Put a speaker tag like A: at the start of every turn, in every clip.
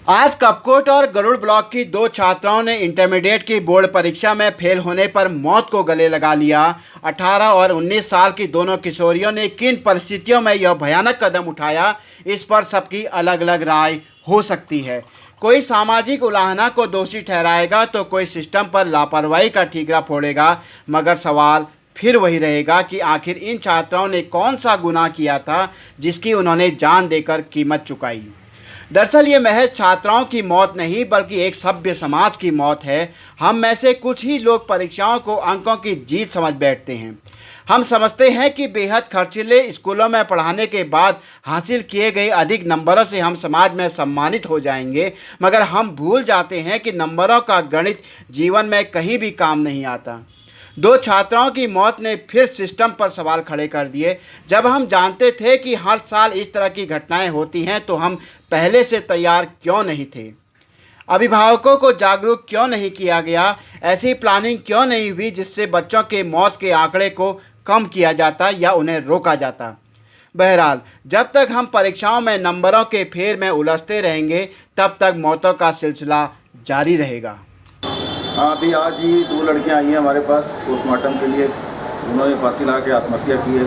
A: आज कपकोट और गरुड़ ब्लॉक की दो छात्राओं ने इंटरमीडिएट की बोर्ड परीक्षा में फेल होने पर मौत को गले लगा लिया। 18 और 19 साल की दोनों किशोरियों ने किन परिस्थितियों में यह भयानक कदम उठाया, इस पर सबकी अलग अलग राय हो सकती है। कोई सामाजिक उल्लंघना को दोषी ठहराएगा तो कोई सिस्टम पर लापरवाही का ठीकरा फोड़ेगा, मगर सवाल फिर वही रहेगा कि आखिर इन छात्राओं ने कौन सा गुनाह किया था जिसकी उन्होंने जान देकर कीमत चुकाई। दरअसल ये महज छात्राओं की मौत नहीं बल्कि एक सभ्य समाज की मौत है। हम में से कुछ ही लोग परीक्षाओं को अंकों की जीत समझ बैठते हैं। हम समझते हैं कि बेहद खर्चीले स्कूलों में पढ़ाने के बाद हासिल किए गए अधिक नंबरों से हम समाज में सम्मानित हो जाएंगे, मगर हम भूल जाते हैं कि नंबरों का गणित जीवन में कहीं भी काम नहीं आता। दो छात्राओं की मौत ने फिर सिस्टम पर सवाल खड़े कर दिए। जब हम जानते थे कि हर साल इस तरह की घटनाएं होती हैं तो हम पहले से तैयार क्यों नहीं थे? अभिभावकों को जागरूक क्यों नहीं किया गया? ऐसी प्लानिंग क्यों नहीं हुई जिससे बच्चों के मौत के आंकड़े को कम किया जाता या उन्हें रोका जाता? बहरहाल, जब तक हम परीक्षाओं में नंबरों के फेर में उलझते रहेंगे तब तक मौतों का सिलसिला जारी रहेगा।
B: हाँ, अभी आज ही दो लड़कियां आई हैं हमारे पास पोस्टमार्टम के लिए। उन्होंने फांसी लगा के आत्महत्या की है।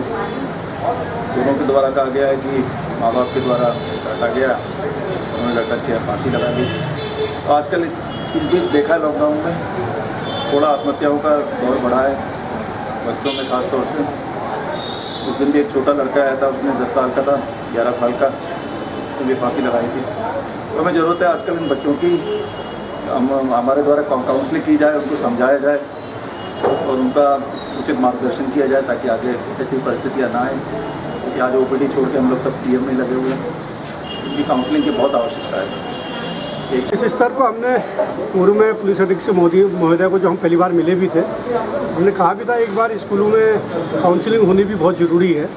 B: दोनों के द्वारा कहा गया है कि माँ बाप के द्वारा काटा गया, उन्होंने लड़का किया, फांसी लगा दी। तो आजकल इस बीच देखा है लॉकडाउन में थोड़ा आत्महत्याओं का दौर बढ़ा है बच्चों में ख़ास तौर से। उस दिन भी एक छोटा लड़का आया था, उसने 10 साल का था, 11 साल का, उसने भी फांसी लगाई थी। तो हमें ज़रूरत है आजकल इन बच्चों की हमारे द्वारा काउंसलिंग की जाए, उनको समझाया जाए और उनका उचित मार्गदर्शन किया जाए ताकि आगे ऐसी परिस्थितियाँ ना आए। क्योंकि आज ओपीडी छोड़ के हम लोग सब पीएम में लगे हुए हैं, उनकी काउंसलिंग की बहुत आवश्यकता है।
C: इस स्तर पर हमने पूर्व में पुलिस अधीक्षक महोदय को जो हम पहली बार मिले भी थे, हमने कहा भी था एक बार स्कूलों में काउंसलिंग होनी भी बहुत ज़रूरी है।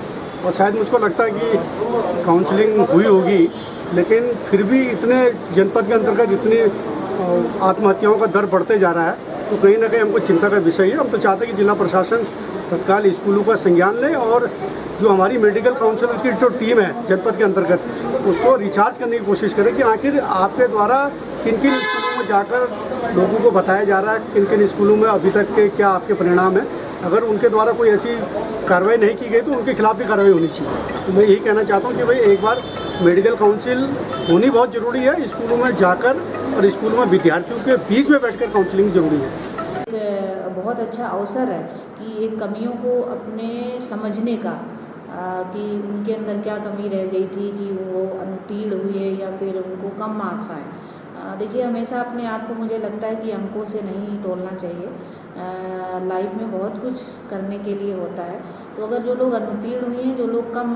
C: और शायद मुझको लगता है कि काउंसलिंग हुई होगी, लेकिन फिर भी इतने जनपद के अंतर्गत इतनी आत्महत्याओं का दर बढ़ते जा रहा है, तो कहीं ना कहीं हमको चिंता का विषय है। हम तो चाहते हैं कि जिला प्रशासन तत्काल स्कूलों का संज्ञान ले और जो हमारी मेडिकल काउंसलर की जो टीम है जनपद के अंतर्गत, उसको रिचार्ज करने की कोशिश करें कि आखिर आपके द्वारा किन किन स्कूलों में जाकर लोगों को बताया जा रहा है, किन किन स्कूलों में अभी तक के क्या आपके परिणाम हैं। अगर उनके द्वारा कोई ऐसी कार्रवाई नहीं की गई तो उनके खिलाफ भी कार्रवाई होनी चाहिए। तो मैं यही कहना चाहता हूँ कि भाई एक बार मेडिकल काउंसिल होनी बहुत ज़रूरी है स्कूलों में जाकर, और स्कूलों में विद्यार्थियों के बीच में बैठकर काउंसलिंग जरूरी है।
D: बहुत अच्छा अवसर है कि एक कमियों को अपने समझने का, कि उनके अंदर क्या कमी रह गई थी कि वो अनुत्तीर्ण हुए या फिर उनको कम मार्क्स आए। देखिए, हमेशा अपने आप को मुझे लगता है कि अंकों से नहीं तोलना चाहिए। लाइफ में बहुत कुछ करने के लिए होता है। तो अगर जो लोग अनुत्तीर्ण हुए हैं, जो लोग कम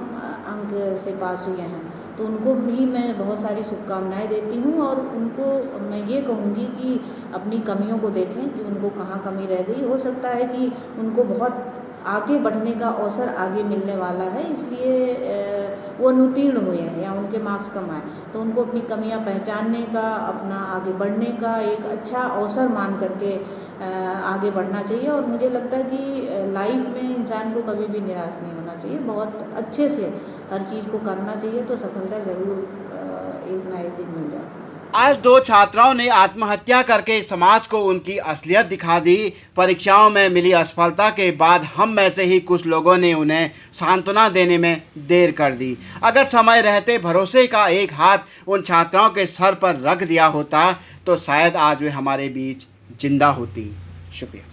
D: अंक से पास हुए हैं, तो उनको भी मैं बहुत सारी शुभकामनाएं देती हूँ और उनको मैं ये कहूँगी कि अपनी कमियों को देखें कि उनको कहाँ कमी रह गई। हो सकता है कि उनको बहुत आगे बढ़ने का अवसर आगे मिलने वाला है, इसलिए वो अनुत्तीर्ण हुए हैं या उनके मार्क्स कम आए, तो उनको अपनी कमियां पहचानने का, अपना आगे बढ़ने का एक अच्छा अवसर मान करके आगे बढ़ना चाहिए। और मुझे लगता है कि लाइफ में इंसान को कभी भी निराश नहीं होना चाहिए, बहुत अच्छे से हर चीज़ को करना चाहिए, तो सफलता ज़रूर एक ना एक दिन मिल जाती है।
A: आज दो छात्राओं ने आत्महत्या करके समाज को उनकी असलियत दिखा दी। परीक्षाओं में मिली असफलता के बाद हम में से ही कुछ लोगों ने उन्हें सांत्वना देने में देर कर दी। अगर समय रहते भरोसे का एक हाथ उन छात्राओं के सर पर रख दिया होता तो शायद आज वे हमारे बीच जिंदा होती। शुक्रिया।